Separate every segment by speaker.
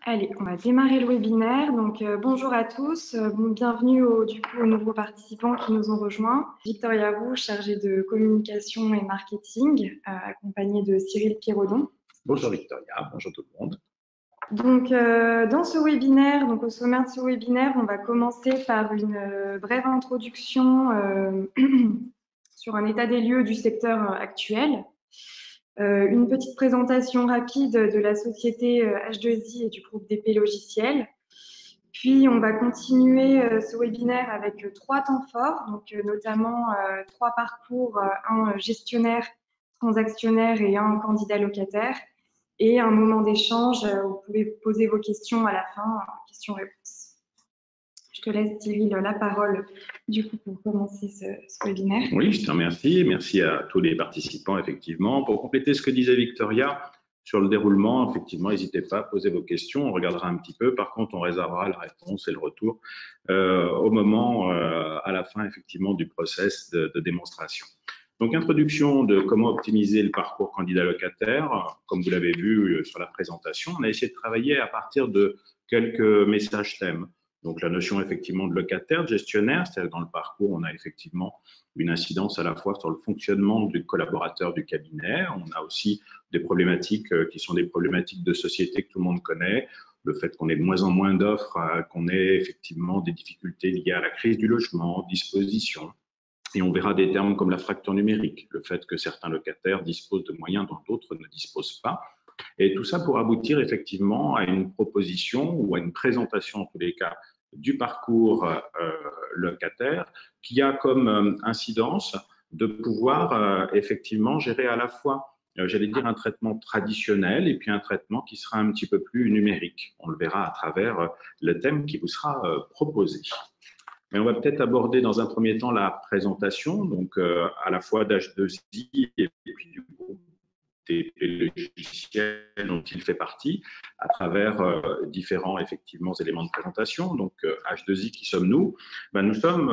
Speaker 1: Allez, on va démarrer le webinaire. Donc, bonjour à tous. Bienvenue aux nouveaux participants qui nous ont rejoints. Victoria Roux, chargée de communication et marketing, accompagnée de Cyril Pirodon.
Speaker 2: Bonjour Victoria, bonjour tout le monde.
Speaker 1: Donc, dans ce webinaire, au sommaire de ce webinaire, on va commencer par une brève introduction sur un état des lieux du secteur actuel. Une petite présentation rapide de la société H2I et du groupe DP Logiciels. Puis, on va continuer ce webinaire avec 3 temps forts, donc notamment 3 parcours, un gestionnaire transactionnaire et un candidat locataire, et un moment d'échange où vous pouvez poser vos questions à la fin, questions-réponses. Je te laisse, Cyril, la parole du coup pour commencer ce webinaire.
Speaker 2: Oui, je te remercie. Merci à tous les participants, effectivement. Pour compléter ce que disait Victoria sur le déroulement, effectivement, n'hésitez pas à poser vos questions. On regardera un petit peu. Par contre, on réservera la réponse et le retour au moment, à la fin, effectivement, du process de démonstration. Donc, introduction de comment optimiser le parcours candidat locataire. Comme vous l'avez vu sur la présentation, on a essayé de travailler à partir de quelques messages thèmes. Donc, la notion effectivement de locataire, de gestionnaire, c'est-à-dire dans le parcours, on a effectivement une incidence à la fois sur le fonctionnement du collaborateur du cabinet. On a aussi des problématiques qui sont des problématiques de société que tout le monde connaît. Le fait qu'on ait de moins en moins d'offres, qu'on ait effectivement des difficultés liées à la crise du logement, disposition. Et on verra des termes comme la fracture numérique, le fait que certains locataires disposent de moyens dont d'autres ne disposent pas. Et tout ça pour aboutir effectivement à une proposition ou à une présentation, en tous les cas, du parcours locataire qui a comme incidence de pouvoir effectivement gérer à la fois, j'allais dire, un traitement traditionnel et puis un traitement qui sera un petit peu plus numérique. On le verra à travers le thème qui vous sera proposé. Mais on va peut-être aborder dans un premier temps la présentation, donc à la fois d'H2I et puis du groupe DP Logiciels dont il fait partie, à travers différents effectivement éléments de présentation. Donc H2I, qui sommes-nous? Nous sommes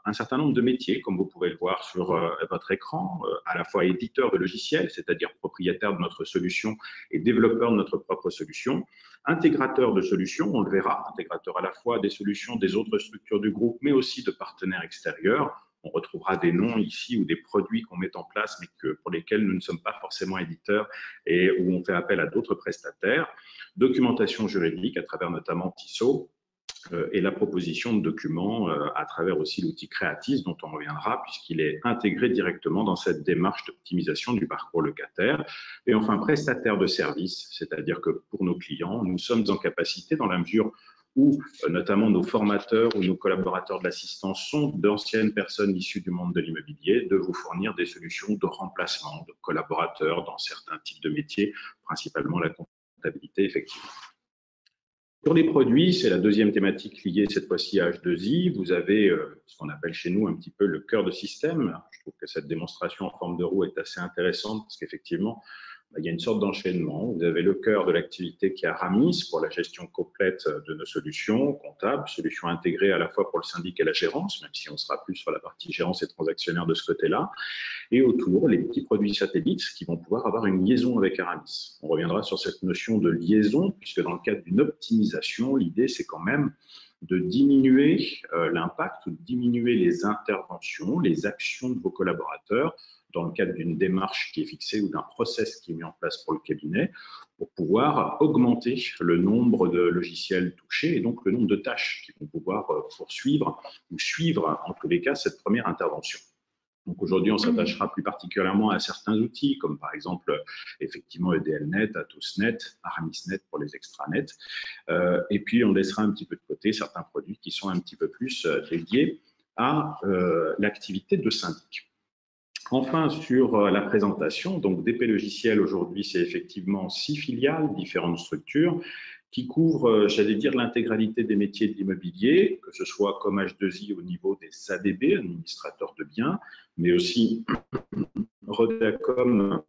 Speaker 2: un certain nombre de métiers, comme vous pouvez le voir sur votre écran, à la fois éditeur de logiciels, c'est-à-dire propriétaire de notre solution et développeur de notre propre solution, intégrateur de solutions, on le verra, intégrateur à la fois des solutions des autres structures du groupe, mais aussi de partenaires extérieurs. On retrouvera des noms ici ou des produits qu'on met en place, mais pour lesquels nous ne sommes pas forcément éditeurs et où on fait appel à d'autres prestataires. Documentation juridique à travers notamment Tissot et la proposition de documents à travers aussi l'outil Creatis dont on reviendra puisqu'il est intégré directement dans cette démarche d'optimisation du parcours locataire. Et enfin, prestataire de services, c'est-à-dire que pour nos clients, nous sommes en capacité dans la mesure où notamment nos formateurs ou nos collaborateurs de l'assistance sont d'anciennes personnes issues du monde de l'immobilier, de vous fournir des solutions de remplacement de collaborateurs dans certains types de métiers, principalement la comptabilité, effectivement. Sur les produits, c'est la deuxième thématique liée cette fois-ci à H2I. Vous avez ce qu'on appelle chez nous un petit peu le cœur de système. Je trouve que cette démonstration en forme de roue est assez intéressante parce qu'effectivement, il y a une sorte d'enchaînement. Vous avez le cœur de l'activité qui est Aramis pour la gestion complète de nos solutions comptables, solutions intégrées à la fois pour le syndic et la gérance, même si on sera plus sur la partie gérance et transactionnaire de ce côté-là. Et autour, les petits produits satellites qui vont pouvoir avoir une liaison avec Aramis. On reviendra sur cette notion de liaison, puisque dans le cadre d'une optimisation, l'idée, c'est quand même de diminuer l'impact, de diminuer les interventions, les actions de vos collaborateurs dans le cadre d'une démarche qui est fixée ou d'un process qui est mis en place pour le cabinet pour pouvoir augmenter le nombre de logiciels touchés et donc le nombre de tâches qui vont pouvoir poursuivre ou suivre en tous les cas cette première intervention. Donc aujourd'hui, on s'attachera plus particulièrement à certains outils, comme par exemple effectivement EDLnet, Athosnet, Aramisnet pour les extranets. Et puis on laissera un petit peu de côté certains produits qui sont un petit peu plus dédiés à l'activité de syndic. Enfin, sur la présentation, donc DP Logiciels aujourd'hui, c'est effectivement 6 filiales, différentes structures, qui couvrent, j'allais dire, l'intégralité des métiers de l'immobilier, que ce soit comme H2I au niveau des ADB, administrateurs de biens, mais aussi Rodacom,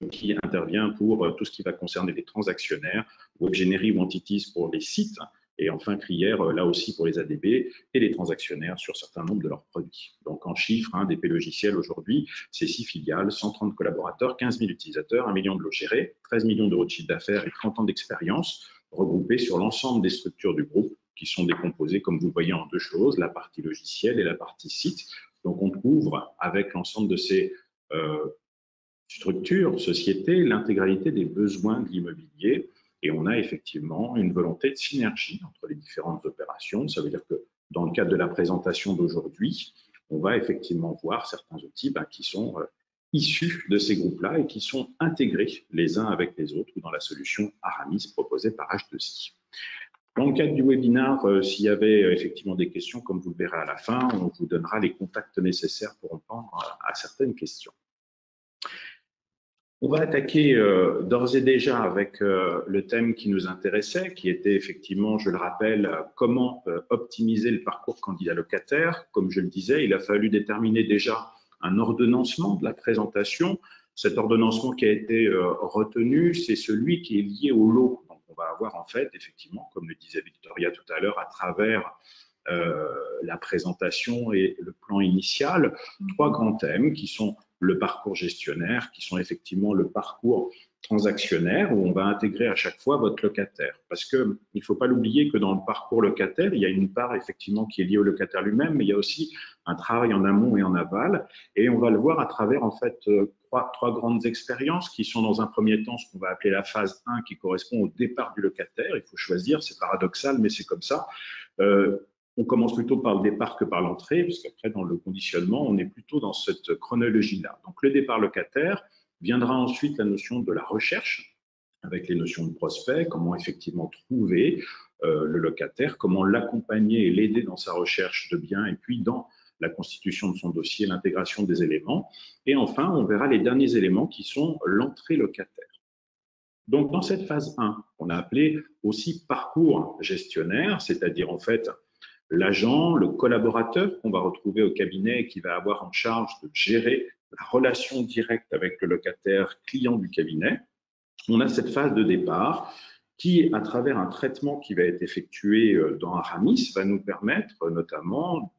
Speaker 2: qui intervient pour tout ce qui va concerner les transactionnaires, Webgenery ou Entities pour les sites, et enfin Crier, là aussi pour les ADB et les transactionnaires sur certains nombres de leurs produits. Donc en chiffres, DP Logiciel aujourd'hui, c'est 6 filiales, 130 collaborateurs, 15 000 utilisateurs, 1 million de lots gérés, 13 millions d'euros de chiffre d'affaires et 30 ans d'expérience regroupés sur l'ensemble des structures du groupe qui sont décomposées, comme vous le voyez, en deux choses, la partie logicielle et la partie site. Donc on couvre avec l'ensemble de ces structures, sociétés, l'intégralité des besoins de l'immobilier. Et on a effectivement une volonté de synergie entre les différentes opérations. Ça veut dire que dans le cadre de la présentation d'aujourd'hui, on va effectivement voir certains outils qui sont issus de ces groupes-là et qui sont intégrés les uns avec les autres dans la solution Aramis proposée par H2I. Dans le cadre du webinaire, s'il y avait effectivement des questions, comme vous le verrez à la fin, on vous donnera les contacts nécessaires pour répondre à certaines questions. On va attaquer d'ores et déjà avec le thème qui nous intéressait, qui était effectivement, je le rappelle, comment optimiser le parcours candidat locataire. Comme je le disais, il a fallu déterminer déjà un ordonnancement de la présentation. Cet ordonnancement qui a été retenu, c'est celui qui est lié au lot. Donc, on va avoir en fait, effectivement, comme le disait Victoria tout à l'heure, à travers la présentation et le plan initial, trois grands thèmes qui sont le parcours gestionnaire, qui sont effectivement le parcours transactionnaire, où on va intégrer à chaque fois votre locataire. Parce qu'il ne faut pas l'oublier que dans le parcours locataire, il y a une part effectivement qui est liée au locataire lui-même, mais il y a aussi un travail en amont et en aval. Et on va le voir à travers en fait trois grandes expériences qui sont dans un premier temps ce qu'on va appeler la phase 1 qui correspond au départ du locataire. Il faut choisir, c'est paradoxal, mais c'est comme ça. On commence plutôt par le départ que par l'entrée, puisqu'après, dans le conditionnement, on est plutôt dans cette chronologie-là. Donc, le départ locataire, viendra ensuite la notion de la recherche, avec les notions de prospect, comment effectivement trouver le locataire, comment l'accompagner et l'aider dans sa recherche de biens, et puis dans la constitution de son dossier, l'intégration des éléments. Et enfin, on verra les derniers éléments qui sont l'entrée locataire. Donc, dans cette phase 1, on a appelé aussi parcours gestionnaire, c'est-à-dire en fait l'agent, le collaborateur qu'on va retrouver au cabinet et qui va avoir en charge de gérer la relation directe avec le locataire client du cabinet. On a cette phase de départ qui, à travers un traitement qui va être effectué dans Aramis, va nous permettre notamment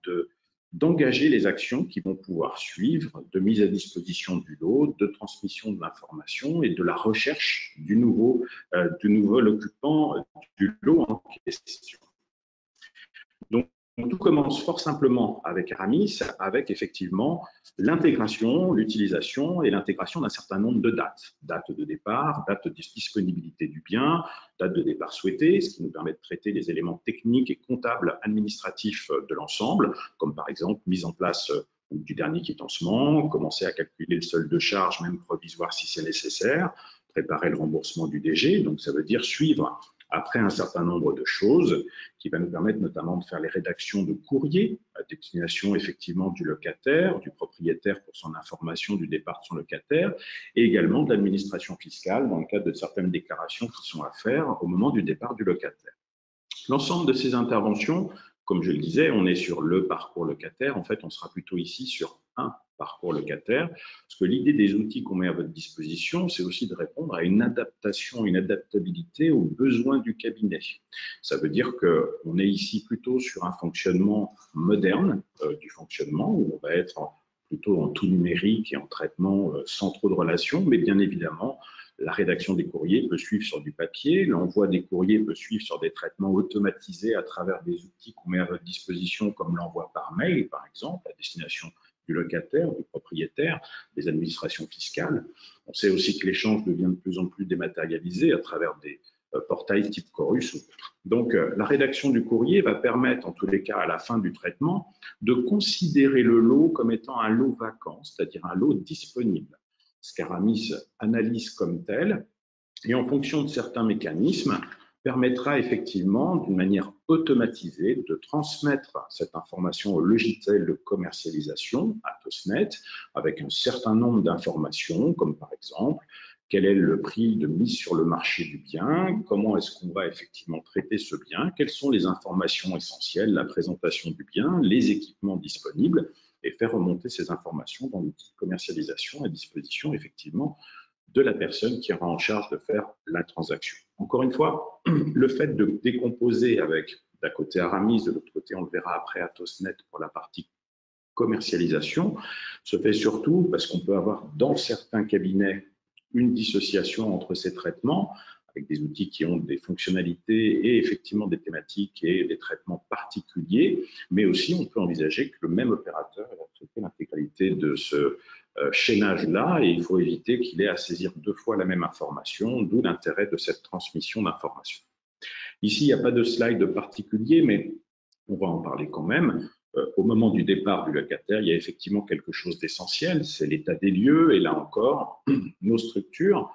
Speaker 2: d'engager les actions qui vont pouvoir suivre de mise à disposition du lot, de transmission de l'information et de la recherche du nouveau occupant du lot en question. Donc, tout commence fort simplement avec Aramis, avec effectivement l'intégration, l'utilisation et l'intégration d'un certain nombre de dates. Date de départ, date de disponibilité du bien, date de départ souhaitée, ce qui nous permet de traiter les éléments techniques et comptables administratifs de l'ensemble, comme par exemple mise en place du dernier quittancement, commencer à calculer le solde de charge, même provisoire si c'est nécessaire, préparer le remboursement du DG, donc ça veut dire suivre après un certain nombre de choses qui va nous permettre notamment de faire les rédactions de courriers à destination effectivement du locataire, du propriétaire pour son information du départ de son locataire et également de l'administration fiscale dans le cadre de certaines déclarations qui sont à faire au moment du départ du locataire. L'ensemble de ces interventions, comme je le disais, on est sur le parcours locataire. En fait, on sera plutôt ici sur un parcours locataire, parce que l'idée des outils qu'on met à votre disposition, c'est aussi de répondre à une adaptation, une adaptabilité aux besoins du cabinet. Ça veut dire qu'on est ici plutôt sur un fonctionnement moderne du fonctionnement, où on va être plutôt en tout numérique et en traitement sans trop de relations, mais bien évidemment, la rédaction des courriers peut suivre sur du papier, l'envoi des courriers peut suivre sur des traitements automatisés à travers des outils qu'on met à votre disposition, comme l'envoi par mail, par exemple, à destination du locataire, du propriétaire, des administrations fiscales. On sait aussi que l'échange devient de plus en plus dématérialisé à travers des portails type Chorus. Donc, la rédaction du courrier va permettre, en tous les cas, à la fin du traitement, de considérer le lot comme étant un lot vacant, c'est-à-dire un lot disponible. Ce qu'Aramis analyse comme tel, et en fonction de certains mécanismes, permettra effectivement, d'une manière automatisée, de transmettre cette information au logiciel de commercialisation, à Tosnet, avec un certain nombre d'informations, comme par exemple, quel est le prix de mise sur le marché du bien, comment est-ce qu'on va effectivement traiter ce bien, quelles sont les informations essentielles, la présentation du bien, les équipements disponibles, et faire remonter ces informations dans l'outil de commercialisation à disposition effectivement de la personne qui aura en charge de faire la transaction. Encore une fois, le fait de décomposer avec d'un côté Aramis, de l'autre côté, on le verra après Athosnet pour la partie commercialisation, se fait surtout parce qu'on peut avoir dans certains cabinets une dissociation entre ces traitements avec des outils qui ont des fonctionnalités et effectivement des thématiques et des traitements particuliers, mais aussi on peut envisager que le même opérateur va traiter l'intégralité de ce chaînage-là et il faut éviter qu'il ait à saisir deux fois la même information, d'où l'intérêt de cette transmission d'informations. Ici, il n'y a pas de slide particulier, mais on va en parler quand même. Au moment du départ du locataire, il y a effectivement quelque chose d'essentiel, c'est l'état des lieux. Et là encore, nos structures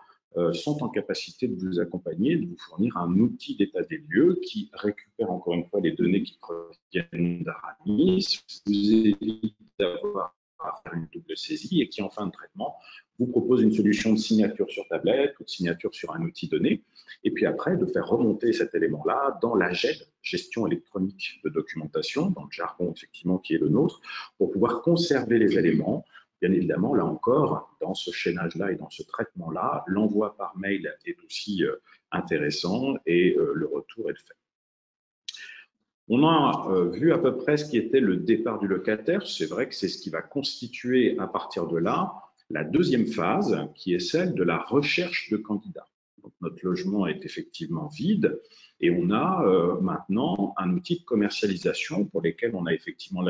Speaker 2: sont en capacité de vous accompagner, de vous fournir un outil d'état des lieux qui récupère encore une fois les données qui proviennent d'Aramis, vous évite d'avoir à faire une double saisie et qui, en fin de traitement, vous propose une solution de signature sur tablette ou de signature sur un outil donné, et puis après de faire remonter cet élément-là dans la GED, gestion électronique de documentation, dans le jargon effectivement qui est le nôtre, pour pouvoir conserver les éléments. Bien évidemment, là encore, dans ce chaînage-là et dans ce traitement-là, l'envoi par mail est aussi intéressant et le retour est fait. On a vu à peu près ce qui était le départ du locataire. C'est vrai que c'est ce qui va constituer à partir de là la deuxième phase, qui est celle de la recherche de candidats. Donc, notre logement est effectivement vide et on a maintenant un outil de commercialisation pour lequel on a effectivement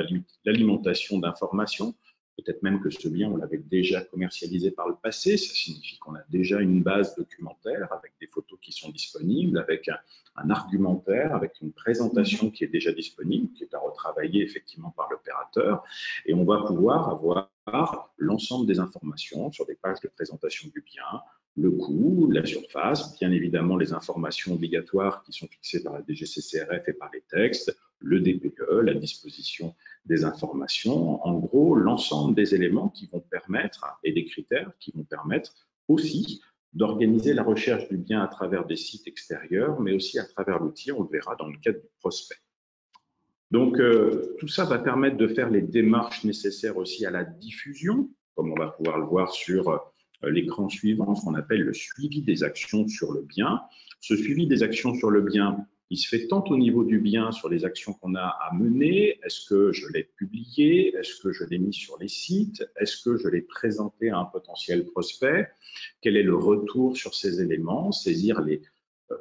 Speaker 2: l'alimentation d'informations. Peut-être même que ce bien, on l'avait déjà commercialisé par le passé. Ça signifie qu'on a déjà une base documentaire avec des photos qui sont disponibles, avec un argumentaire, avec une présentation qui est déjà disponible, qui est à retravailler effectivement par l'opérateur. Et on va pouvoir avoir l'ensemble des informations sur des pages de présentation du bien, le coût, la surface, bien évidemment les informations obligatoires qui sont fixées par la DGCCRF et par les textes, le DPE, la disposition des informations, en gros l'ensemble des éléments qui vont permettre et des critères qui vont permettre aussi d'organiser la recherche du bien à travers des sites extérieurs, mais aussi à travers l'outil, on le verra dans le cadre du prospect. Donc, tout ça va permettre de faire les démarches nécessaires aussi à la diffusion, comme on va pouvoir le voir sur l'écran suivant, ce qu'on appelle le suivi des actions sur le bien. Ce suivi des actions sur le bien, il se fait tant au niveau du bien sur les actions qu'on a à mener. Est-ce que je l'ai publié? Est-ce que je l'ai mis sur les sites? Est-ce que je l'ai présenté à un potentiel prospect? Quel est le retour sur ces éléments? Saisir les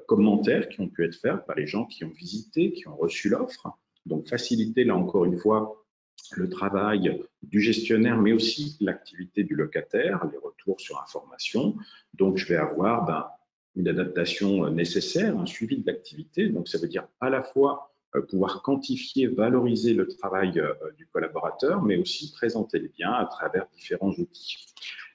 Speaker 2: commentaires qui ont pu être faits par les gens qui ont visité, qui ont reçu l'offre. Donc, faciliter, là encore une fois, le travail du gestionnaire, mais aussi l'activité du locataire, les retours sur information. Donc, je vais avoir une adaptation nécessaire, un suivi de l'activité. Donc, ça veut dire à la fois pouvoir quantifier, valoriser le travail du collaborateur, mais aussi présenter les biens à travers différents outils.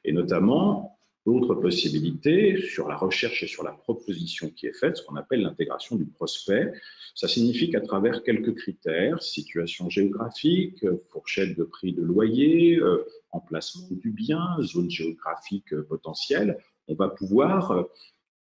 Speaker 2: Et notamment, d'autres possibilités sur la recherche et sur la proposition qui est faite, ce qu'on appelle l'intégration du prospect. Ça signifie qu'à travers quelques critères, situation géographique, fourchette de prix de loyer, emplacement du bien, zone géographique potentielle, on va pouvoir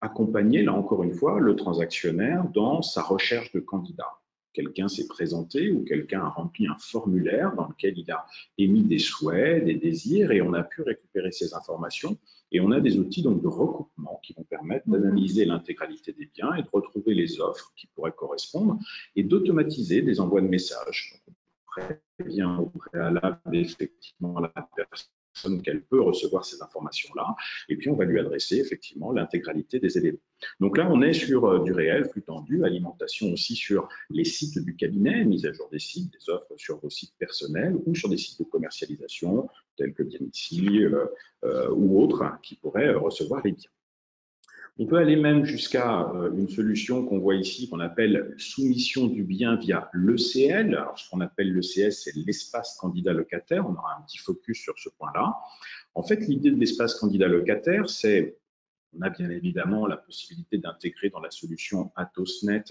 Speaker 2: accompagner, là encore une fois, le transactionnaire dans sa recherche de candidats. Quelqu'un s'est présenté ou quelqu'un a rempli un formulaire dans lequel il a émis des souhaits, des désirs, et on a pu récupérer ces informations. Et on a des outils donc de recoupement qui vont permettre d'analyser l'intégralité des biens et de retrouver les offres qui pourraient correspondre et d'automatiser des envois de messages. Donc, on prévient au préalable effectivement la personne qu'elle peut recevoir ces informations-là, et puis on va lui adresser effectivement l'intégralité des éléments. Donc là, on est sur du réel, plus tendu, alimentation aussi sur les sites du cabinet, mise à jour des sites, des offres sur vos sites personnels ou sur des sites de commercialisation tels que Bien Ici ou autres qui pourraient recevoir les biens. On peut aller même jusqu'à une solution qu'on voit ici, qu'on appelle soumission du bien via l'ECL. Alors, ce qu'on appelle l'ECL, c'est l'espace candidat locataire. On aura un petit focus sur ce point-là. En fait, l'idée de l'espace candidat locataire, c'est, on a bien évidemment la possibilité d'intégrer dans la solution Athosnet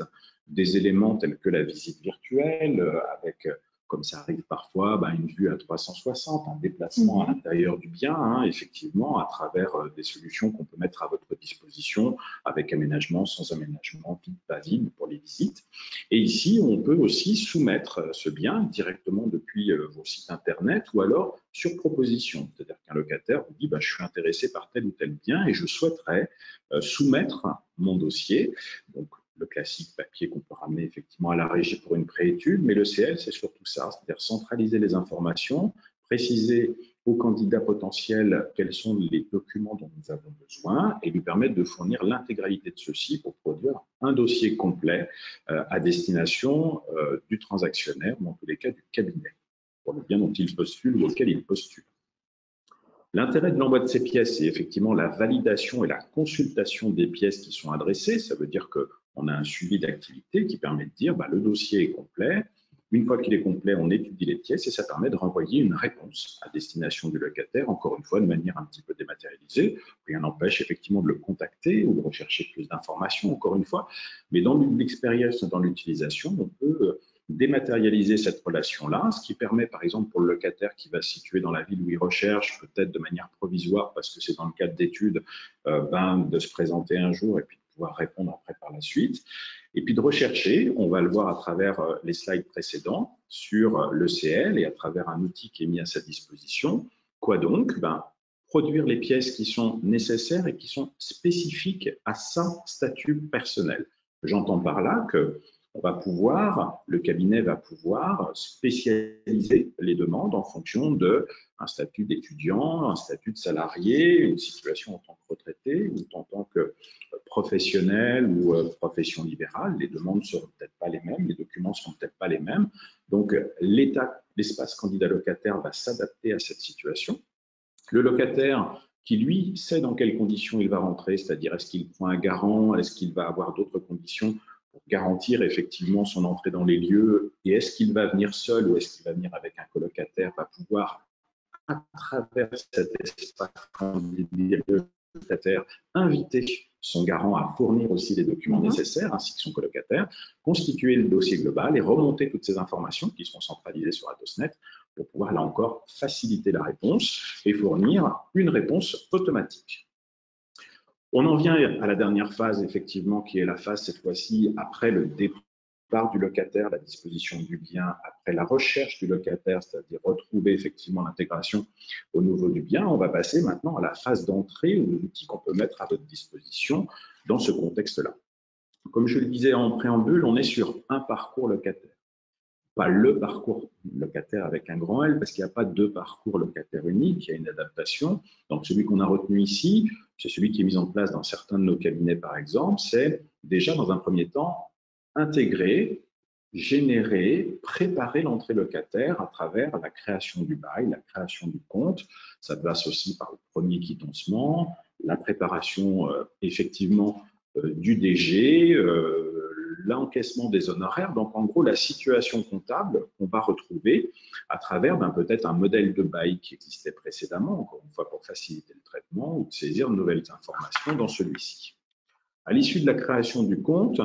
Speaker 2: des éléments tels que la visite virtuelle, avec comme ça arrive parfois, une vue à 360, un déplacement à l'intérieur du bien, effectivement, à travers des solutions qu'on peut mettre à votre disposition, avec aménagement, sans aménagement, vide, pas vide, pour les visites. Et ici, on peut aussi soumettre ce bien directement depuis vos sites Internet ou alors sur proposition. C'est-à-dire qu'un locataire vous dit « je suis intéressé par tel ou tel bien et je souhaiterais soumettre mon dossier ». Donc, le classique papier qu'on peut ramener effectivement à la régie pour une préétude, mais le CL, c'est surtout ça, c'est-à-dire centraliser les informations, préciser aux candidats potentiels quels sont les documents dont nous avons besoin et lui permettre de fournir l'intégralité de ceux-ci pour produire un dossier complet à destination du transactionnaire, ou en tous les cas du cabinet, pour le bien dont il postule ou auquel il postule. L'intérêt de l'envoi de ces pièces, c'est effectivement la validation et la consultation des pièces qui sont adressées. Ça veut dire qu'on a un suivi d'activité qui permet de dire le dossier est complet. Une fois qu'il est complet, on étudie les pièces et ça permet de renvoyer une réponse à destination du locataire, encore une fois de manière un petit peu dématérialisée. Rien n'empêche effectivement de le contacter ou de rechercher plus d'informations, encore une fois. Mais dans l'expérience, dans l'utilisation, on peut dématérialiser cette relation-là, ce qui permet, par exemple, pour le locataire qui va se situer dans la ville où il recherche, peut-être de manière provisoire, parce que c'est dans le cadre d'études, de se présenter un jour et puis de pouvoir répondre après par la suite. Et puis de rechercher, on va le voir à travers les slides précédents, sur le CL et à travers un outil qui est mis à sa disposition. Quoi donc? Produire les pièces qui sont nécessaires et qui sont spécifiques à son statut personnel. J'entends par là que le cabinet va pouvoir spécialiser les demandes en fonction d'un statut d'étudiant, un statut de salarié, une situation en tant que retraité ou en tant que professionnel ou profession libérale. Les demandes ne seront peut-être pas les mêmes, les documents ne seront peut-être pas les mêmes. Donc, l'espace candidat-locataire va s'adapter à cette situation. Le locataire qui, lui, sait dans quelles conditions il va rentrer, c'est-à-dire est-ce qu'il prend un garant, est-ce qu'il va avoir d'autres conditions pour garantir effectivement son entrée dans les lieux, et est-ce qu'il va venir seul ou est-ce qu'il va venir avec un colocataire, va pouvoir, à travers cet espace locataire, inviter son garant à fournir aussi les documents nécessaires, ainsi que son colocataire, constituer le dossier global et remonter toutes ces informations qui seront centralisées sur Athosnet pour pouvoir, là encore, faciliter la réponse et fournir une réponse automatique. On en vient à la dernière phase, effectivement, qui est la phase, cette fois-ci, après le départ du locataire, la disposition du bien, après la recherche du locataire, c'est-à-dire retrouver effectivement l'intégration au niveau du bien. On va passer maintenant à la phase d'entrée aux outils qu'on peut mettre à votre disposition dans ce contexte-là. Comme je le disais en préambule, on est sur un parcours locataire. Pas le parcours locataire avec un grand L, parce qu'il n'y a pas deux parcours locataires uniques, il y a une adaptation. Donc, celui qu'on a retenu ici, c'est celui qui est mis en place dans certains de nos cabinets, par exemple, c'est déjà, dans un premier temps, intégrer, générer, préparer l'entrée locataire à travers la création du bail, la création du compte. Ça passe aussi par le premier quittancement, la préparation, effectivement, du DG, l'encaissement des honoraires, donc en gros la situation comptable qu'on va retrouver à travers peut-être un modèle de bail qui existait précédemment, encore une fois pour faciliter le traitement ou de saisir de nouvelles informations dans celui-ci. À l'issue de la création du compte,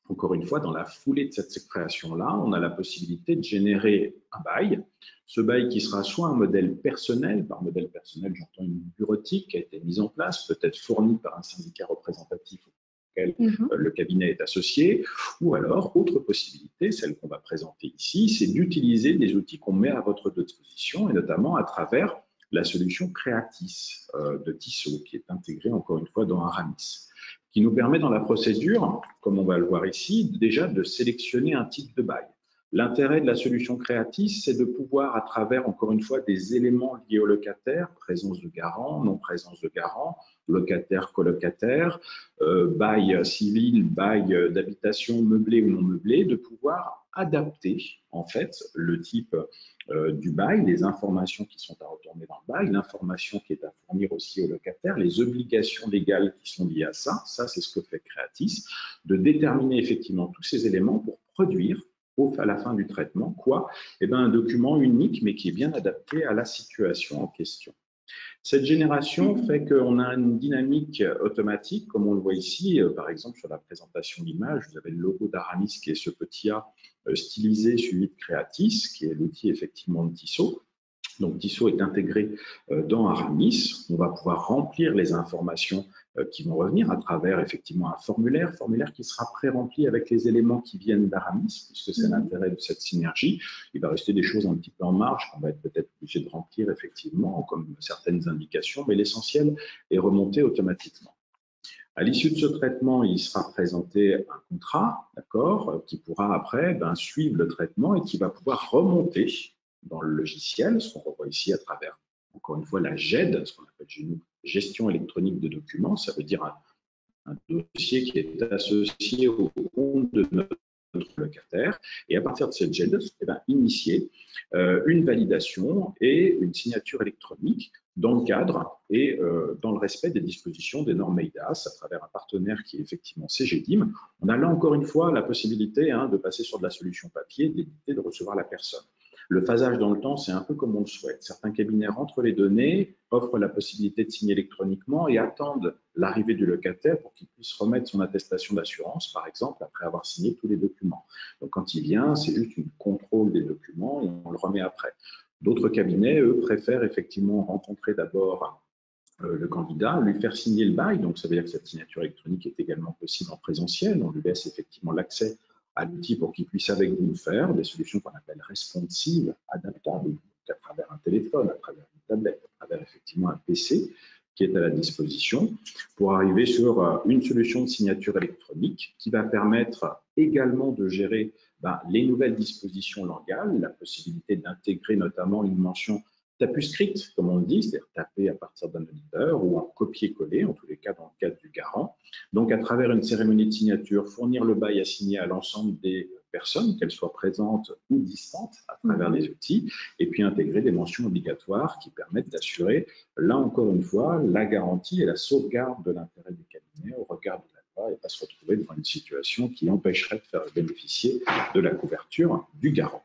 Speaker 2: encore une fois, dans la foulée de cette création-là, on a la possibilité de générer un bail. Ce bail qui sera soit un modèle personnel, par modèle personnel, j'entends une bureautique qui a été mise en place, peut-être fournie par un syndicat représentatif auquel le cabinet est associé, ou alors, autre possibilité, celle qu'on va présenter ici, c'est d'utiliser des outils qu'on met à votre disposition, et notamment à travers la solution Creatis de Tissot, qui est intégrée encore une fois dans Aramis, qui nous permet dans la procédure, comme on va le voir ici, déjà de sélectionner un type de bail. L'intérêt de la solution Creatis, c'est de pouvoir, à travers, encore une fois, des éléments liés au locataire, présence de garant, non-présence de garant, locataire, colocataire, bail civil, bail d'habitation meublé ou non meublé, de pouvoir adapter, en fait, le type du bail, les informations qui sont à retourner dans le bail, l'information qui est à fournir aussi au locataire, les obligations légales qui sont liées à ça. Ça, c'est ce que fait Creatis, de déterminer effectivement tous ces éléments pour produire à la fin du traitement, un document unique, mais qui est bien adapté à la situation en question. Cette génération fait qu'on a une dynamique automatique, comme on le voit ici, par exemple sur la présentation d'image, vous avez le logo d'Aramis qui est ce petit A stylisé suivi de Creatis, qui est l'outil effectivement de Tissot. Donc Tissot est intégré dans Aramis. On va pouvoir remplir les informations qui vont revenir à travers effectivement un formulaire qui sera pré-rempli avec les éléments qui viennent d'Aramis, puisque c'est l'intérêt de cette synergie. Il va rester des choses un petit peu en marge qu'on va être peut-être obligé de remplir effectivement, comme certaines indications, mais l'essentiel est remonté automatiquement. À l'issue de ce traitement, il sera présenté un contrat, d'accord, qui pourra après suivre le traitement et qui va pouvoir remonter dans le logiciel, ce qu'on revoit ici à travers, encore une fois, la GED, ce qu'on appelle chez nous gestion électronique de documents. Ça veut dire un dossier qui est associé au compte de notre locataire. Et à partir de cette GED, initier une validation et une signature électronique dans le cadre et dans le respect des dispositions des normes EIDAS à travers un partenaire qui est effectivement CGDIM. On a là encore une fois la possibilité de passer sur de la solution papier, d'éviter de recevoir la personne. Le phasage dans le temps, c'est un peu comme on le souhaite. Certains cabinets rentrent les données, offrent la possibilité de signer électroniquement et attendent l'arrivée du locataire pour qu'il puisse remettre son attestation d'assurance, par exemple, après avoir signé tous les documents. Donc, quand il vient, c'est juste un contrôle des documents et on le remet après. D'autres cabinets, eux, préfèrent effectivement rencontrer d'abord le candidat, lui faire signer le bail. Donc, ça veut dire que cette signature électronique est également possible en présentiel. On lui laisse effectivement l'accès à l'outil pour qu'il puisse avec vous faire des solutions qu'on appelle responsives, adaptables, à travers un téléphone, à travers une tablette, à travers effectivement un PC qui est à la disposition, pour arriver sur une solution de signature électronique qui va permettre également de gérer les nouvelles dispositions légales, la possibilité d'intégrer notamment une mention tapuscript, comme on le dit, c'est-à-dire taper à partir d'un auditeur ou en copier-coller, en tous les cas dans le cadre du garant. Donc, à travers une cérémonie de signature, fournir le bail à signer à l'ensemble des personnes, qu'elles soient présentes ou distantes à travers les outils, et puis intégrer des mentions obligatoires qui permettent d'assurer, là encore une fois, la garantie et la sauvegarde de l'intérêt du cabinet au regard de la loi et pas se retrouver devant une situation qui empêcherait de faire bénéficier de la couverture du garant.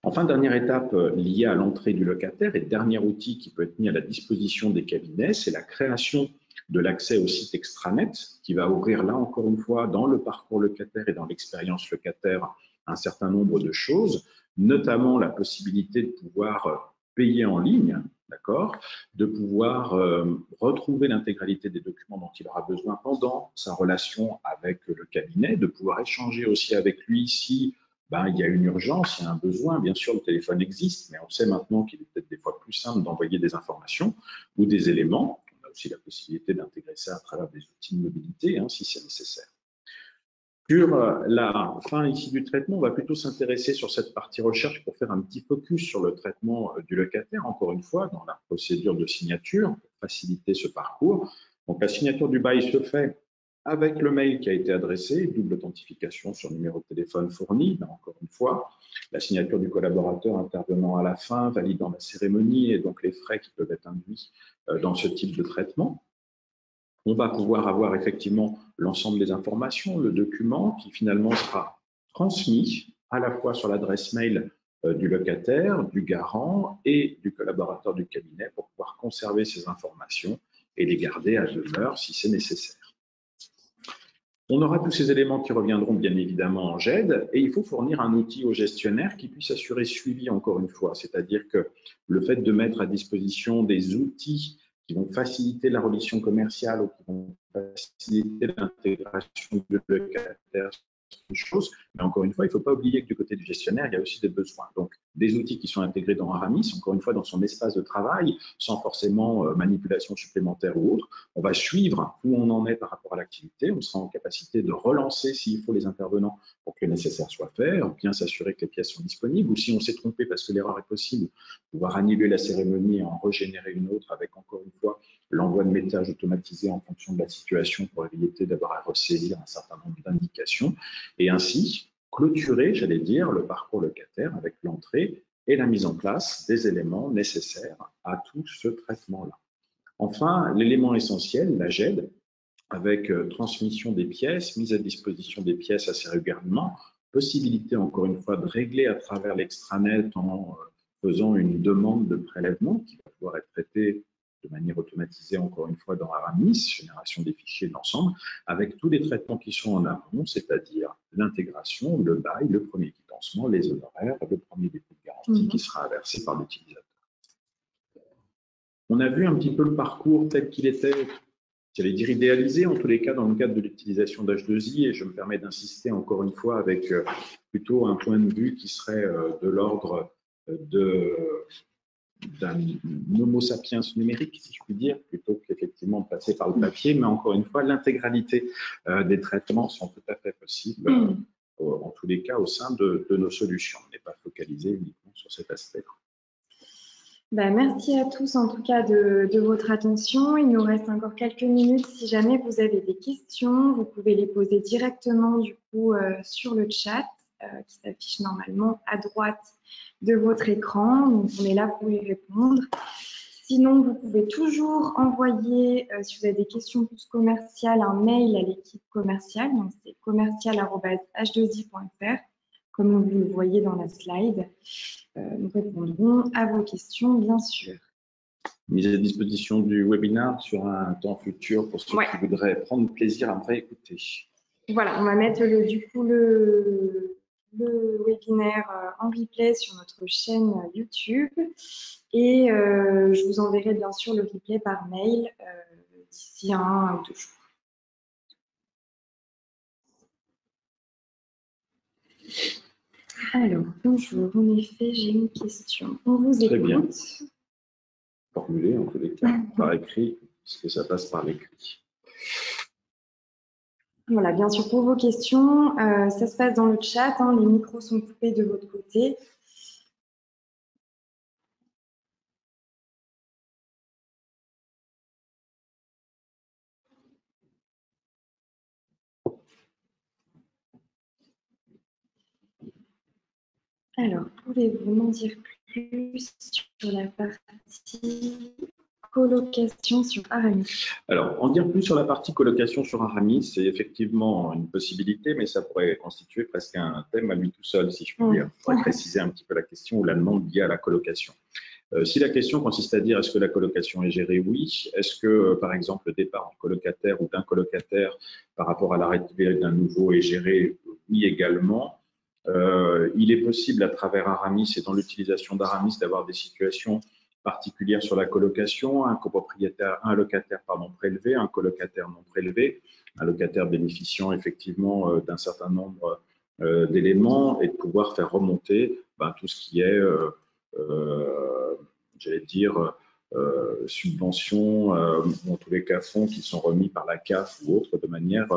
Speaker 2: Enfin, dernière étape liée à l'entrée du locataire et dernier outil qui peut être mis à la disposition des cabinets, c'est la création de l'accès au site extranet qui va ouvrir là encore une fois dans le parcours locataire et dans l'expérience locataire un certain nombre de choses, notamment la possibilité de pouvoir payer en ligne, d'accord, de pouvoir retrouver l'intégralité des documents dont il aura besoin pendant sa relation avec le cabinet, de pouvoir échanger aussi avec lui si il y a une urgence, il y a un besoin. Bien sûr, le téléphone existe, mais on sait maintenant qu'il est peut-être des fois plus simple d'envoyer des informations ou des éléments. On a aussi la possibilité d'intégrer ça à travers des outils de mobilité, si c'est nécessaire. Sur la fin ici du traitement, on va plutôt s'intéresser sur cette partie recherche pour faire un petit focus sur le traitement du locataire, encore une fois, dans la procédure de signature, pour faciliter ce parcours. Donc, la signature du bail se fait avec le mail qui a été adressé, double authentification sur le numéro de téléphone fourni, encore une fois, la signature du collaborateur intervenant à la fin, validant la cérémonie et donc les frais qui peuvent être induits dans ce type de traitement. On va pouvoir avoir effectivement l'ensemble des informations, le document qui finalement sera transmis à la fois sur l'adresse mail du locataire, du garant et du collaborateur du cabinet pour pouvoir conserver ces informations et les garder à demeure si c'est nécessaire. On aura tous ces éléments qui reviendront bien évidemment en GED et il faut fournir un outil au gestionnaire qui puisse assurer suivi encore une fois, c'est-à-dire que le fait de mettre à disposition des outils qui vont faciliter la relation commerciale ou qui vont faciliter l'intégration du locataire, c'est une chose, mais encore une fois, il ne faut pas oublier que du côté du gestionnaire, il y a aussi des besoins. Donc, des outils qui sont intégrés dans Aramis, encore une fois, dans son espace de travail, sans forcément manipulation supplémentaire ou autre. On va suivre où on en est par rapport à l'activité. On sera en capacité de relancer s'il faut les intervenants pour que le nécessaire soit fait, bien s'assurer que les pièces sont disponibles, ou si on s'est trompé parce que l'erreur est possible, pouvoir annuler la cérémonie et en régénérer une autre avec, encore une fois, l'envoi de messages automatisés en fonction de la situation pour éviter d'avoir à ressaisir un certain nombre d'indications et ainsi clôturer, j'allais dire, le parcours locataire avec l'entrée et la mise en place des éléments nécessaires à tout ce traitement-là. Enfin, l'élément essentiel, la GED, avec transmission des pièces, mise à disposition des pièces assez régulièrement, possibilité encore une fois de régler à travers l'extranet en faisant une demande de prélèvement qui va pouvoir être traitée de manière automatisée, encore une fois, dans Aramis, génération des fichiers de l'ensemble, avec tous les traitements qui sont en amont, c'est-à-dire l'intégration, le bail, le premier quitancement, les honoraires, le premier dépôt de garantie qui sera versé par l'utilisateur. On a vu un petit peu le parcours tel qu'il était, j'allais dire idéalisé, en tous les cas dans le cadre de l'utilisation d'H2I, et je me permets d'insister encore une fois avec plutôt un point de vue qui serait de l'ordre d'un homo sapiens numérique, si je puis dire, plutôt qu'effectivement de passer par le papier, mais encore une fois, l'intégralité des traitements sont tout à fait possibles, en tous les cas, au sein de nos solutions. On n'est pas focalisé uniquement sur cet aspect.
Speaker 1: Ben, merci à tous en tout cas de votre attention. Il nous reste encore quelques minutes. Si jamais vous avez des questions, vous pouvez les poser directement du coup sur le chat qui s'affiche normalement à droite de votre écran. Donc, on est là pour y répondre. Sinon, vous pouvez toujours envoyer, si vous avez des questions plus commerciales, un mail à l'équipe commerciale. Donc, c'est commercial@h2i.fr, comme vous le voyez dans la slide. Nous répondrons à vos questions, bien sûr.
Speaker 2: Mise à disposition du webinaire sur un temps futur pour ceux qui voudraient prendre plaisir à me réécouter.
Speaker 1: Voilà, on va mettre le webinaire en replay sur notre chaîne YouTube et je vous enverrai bien sûr le replay par mail d'ici 1 ou 2 jours. Alors, bonjour, en effet, j'ai une question. On vous écoute.
Speaker 2: Très bien. Formulé en tous les cas par écrit, puisque ça passe par l'écrit.
Speaker 1: Voilà, bien sûr, pour vos questions, ça se passe dans le chat, hein, les micros sont coupés de votre côté. Alors, pouvez-vous m'en dire plus sur la partie colocation sur Aramis?
Speaker 2: Alors, en dire plus sur la partie colocation sur Aramis, c'est effectivement une possibilité, mais ça pourrait constituer presque un thème à lui tout seul, si je puis dire. Il faudrait préciser un petit peu la question ou la demande liée à la colocation. Si la question consiste à dire est-ce que la colocation est gérée, oui. Est-ce que, par exemple, le départ du colocataire ou d'un colocataire par rapport à l'arrivée d'un nouveau est géré, oui également. Il est possible à travers Aramis et dans l'utilisation d'Aramis d'avoir des situations particulières sur la colocation, un locataire prélevé, un colocataire non prélevé, un locataire bénéficiant effectivement d'un certain nombre d'éléments et de pouvoir faire remonter tout ce qui est j'allais dire, subventions, ou en tous les cas fonds qui sont remis par la CAF ou autre de manière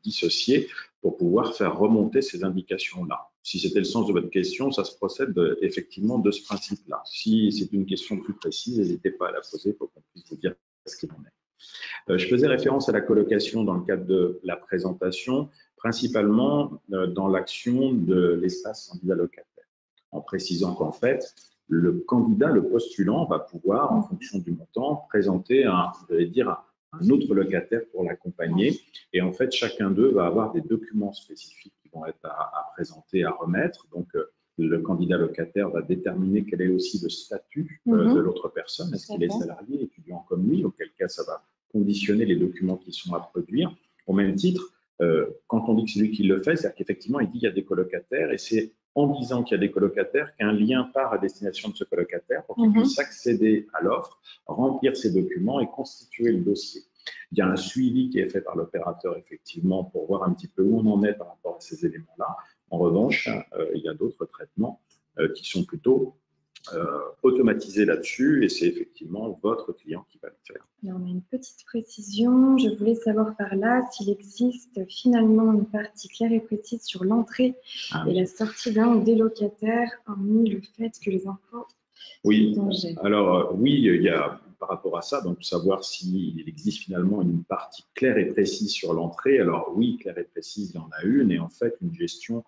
Speaker 2: dissociée pour pouvoir faire remonter ces indications-là. Si c'était le sens de votre question, ça se procède effectivement de ce principe-là. Si c'est une question plus précise, n'hésitez pas à la poser pour qu'on puisse vous dire ce qu'il en est. Je faisais référence à la colocation dans le cadre de la présentation, principalement dans l'action de l'espace candidat locataire, en précisant qu'en fait, le candidat, le postulant, va pouvoir, en fonction du montant, présenter un autre locataire pour l'accompagner. Et en fait, chacun d'eux va avoir des documents spécifiques qui vont être à présenter, à remettre. Donc, le candidat locataire va déterminer quel est aussi le statut de l'autre personne. Est-ce qu'il est salarié, étudiant comme lui? Auquel cas, ça va conditionner les documents qui sont à produire. Au même titre, quand on dit que c'est lui qui le fait, c'est-à-dire qu'effectivement, il dit qu'il y a des colocataires et c'est en disant qu'il y a des colocataires qu'un lien part à destination de ce colocataire pour qu'il puisse accéder à l'offre, remplir ses documents et constituer le dossier. Il y a un suivi qui est fait par l'opérateur, effectivement, pour voir un petit peu où on en est par rapport à ces éléments-là. En revanche, il y a d'autres traitements qui sont plutôt automatisés là-dessus et c'est effectivement votre client qui va le faire.
Speaker 1: Alors, on a une petite précision. Je voulais savoir par là s'il existe finalement une partie claire et précise sur l'entrée et la sortie d'un ou des locataires, hormis le fait que les infos
Speaker 2: oui, alors oui, il y a par rapport à ça, donc savoir s'il existe finalement une partie claire et précise sur l'entrée. Alors oui, claire et précise, il y en a une, et en fait une gestion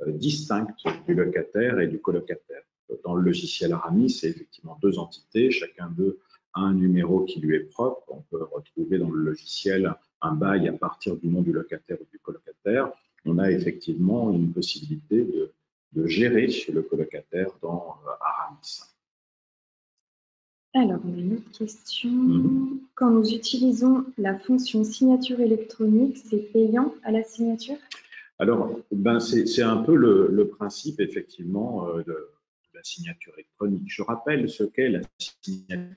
Speaker 2: distincte du locataire et du colocataire. Dans le logiciel Aramis, c'est effectivement deux entités, chacun d'eux a un numéro qui lui est propre. On peut retrouver dans le logiciel un bail à partir du nom du locataire ou du colocataire. On a effectivement une possibilité gérer le colocataire dans Aramis.
Speaker 1: Alors, on a une autre question. Quand nous utilisons la fonction signature électronique, c'est payant à la signature?
Speaker 2: Alors, c'est un peu le principe, effectivement, de la signature électronique. Je rappelle ce qu'est la signature.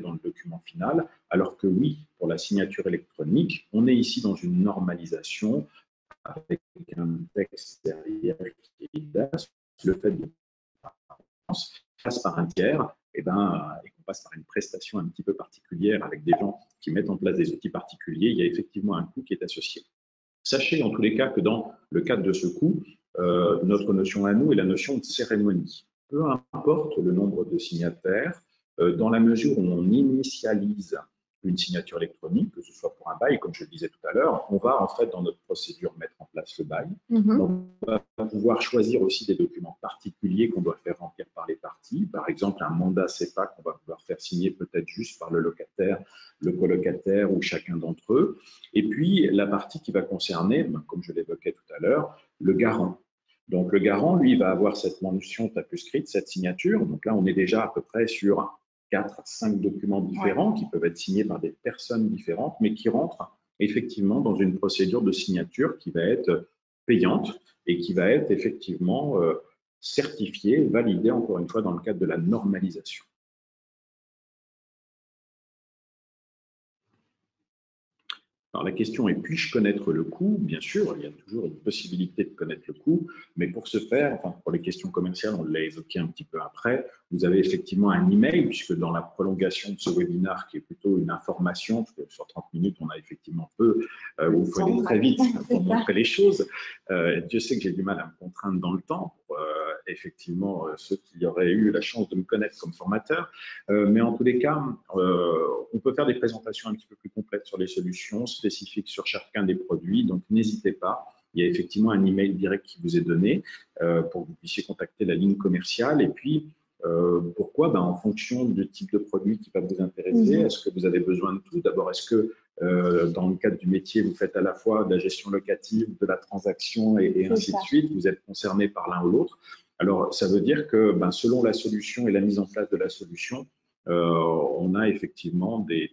Speaker 2: Dans le document final, alors que oui, pour la signature électronique, on est ici dans une normalisation avec un texte derrière qui est le fait de passe par un tiers, et qu'on passe par une prestation un petit peu particulière avec des gens qui mettent en place des outils particuliers, il y a effectivement un coût qui est associé. Sachez en tous les cas que dans le cadre de ce coût, notre notion à nous est la notion de cérémonie. Peu importe le nombre de signataires, dans la mesure où on initialise une signature électronique, que ce soit pour un bail, comme je le disais tout à l'heure, on va en fait dans notre procédure mettre en place le bail. On va pouvoir choisir aussi des documents particuliers qu'on doit faire remplir par les parties. Par exemple, un mandat CEPA qu'on va pouvoir faire signer peut-être juste par le locataire, le colocataire ou chacun d'entre eux. Et puis, la partie qui va concerner, comme je l'évoquais tout à l'heure, le garant. Donc, le garant, lui, va avoir cette mention tapuscrite, cette signature. Donc là, on est déjà à peu près sur 4 à 5 documents différents qui peuvent être signés par des personnes différentes, mais qui rentrent effectivement dans une procédure de signature qui va être payante et qui va être effectivement certifiée, validée, encore une fois, dans le cadre de la normalisation. Alors la question est, puis-je connaître le coût? Bien sûr, il y a toujours une possibilité de connaître le coût, mais pour ce faire, enfin, pour les questions commerciales, on l'a évoqué un petit peu après, vous avez effectivement un email, puisque dans la prolongation de ce webinaire, qui est plutôt une information, parce que sur 30 minutes, on a effectivement peu, où il faut aller très vite pour montrer les choses. Dieu sait que j'ai du mal à me contraindre dans le temps pour effectivement ceux qui auraient eu la chance de me connaître comme formateur. Mais en tous les cas, on peut faire des présentations un petit peu plus complètes sur les solutions, spécifiques sur chacun des produits. Donc, n'hésitez pas. Il y a effectivement un email direct qui vous est donné pour que vous puissiez contacter la ligne commerciale. Et puis, pourquoi? En fonction du type de produit qui va vous intéresser. Est-ce que vous avez besoin de tout? D'abord, est-ce que dans le cadre du métier, vous faites à la fois de la gestion locative, de la transaction et ainsi de suite? Vous êtes concerné par l'un ou l'autre. Alors, ça veut dire que selon la solution et la mise en place de la solution, on a effectivement des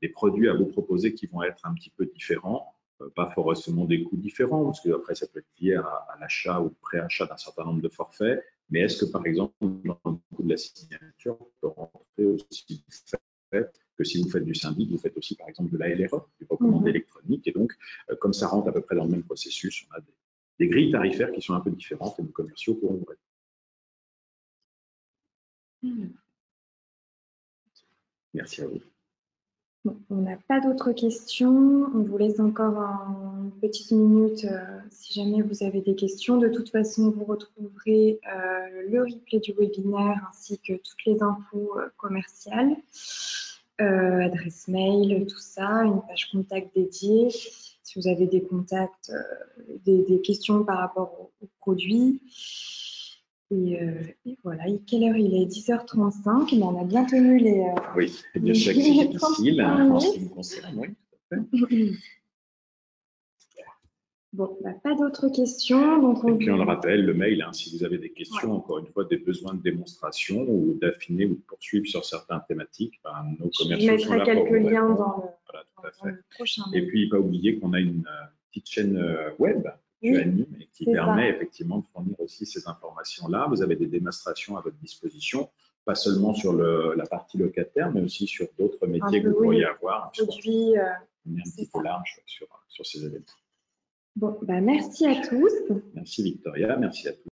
Speaker 2: produits à vous proposer qui vont être un petit peu différents, pas forcément des coûts différents, parce que après ça peut être lié à l'achat ou préachat d'un certain nombre de forfaits, mais est-ce que par exemple, dans le coût de la signature, on peut rentrer aussi le fait que si vous faites du syndic, vous faites aussi par exemple de la LRE, du recommandé électronique, et donc comme ça rentre à peu près dans le même processus, on a des grilles tarifaires qui sont un peu différentes et nos commerciaux pourront vous répondre. Merci à vous.
Speaker 1: Bon, on n'a pas d'autres questions. On vous laisse encore une petite minute si jamais vous avez des questions. De toute façon, vous retrouverez le replay du webinaire ainsi que toutes les infos commerciales, adresse mail, tout ça, une page contact dédiée. Si vous avez des contacts, des questions par rapport aux produits. Et voilà, quelle heure il est? 10h35, mais on a bien tenu les...
Speaker 2: oui, je sais que c'est difficile en ce qui me concerne, oui, tout à fait.
Speaker 1: Bon, pas d'autres questions. Donc
Speaker 2: et puis on le rappelle, le mail, si vous avez des questions, encore une fois, des besoins de démonstration ou d'affiner ou de poursuivre sur certaines thématiques, nos commerciaux sont là pour vous.
Speaker 1: Je mettrai quelques liens dans
Speaker 2: le
Speaker 1: prochain
Speaker 2: mail. Et puis, pas oublier qu'on a une petite chaîne web que tu animes et qui permet effectivement de fournir aussi ces informations-là. Vous avez des démonstrations à votre disposition, pas seulement sur la partie locataire, mais aussi sur d'autres métiers que vous pourriez avoir.
Speaker 1: Produits,
Speaker 2: on est un petit peu large sur ces éléments.
Speaker 1: Bon, merci à tous.
Speaker 2: Merci Victoria, merci à tous.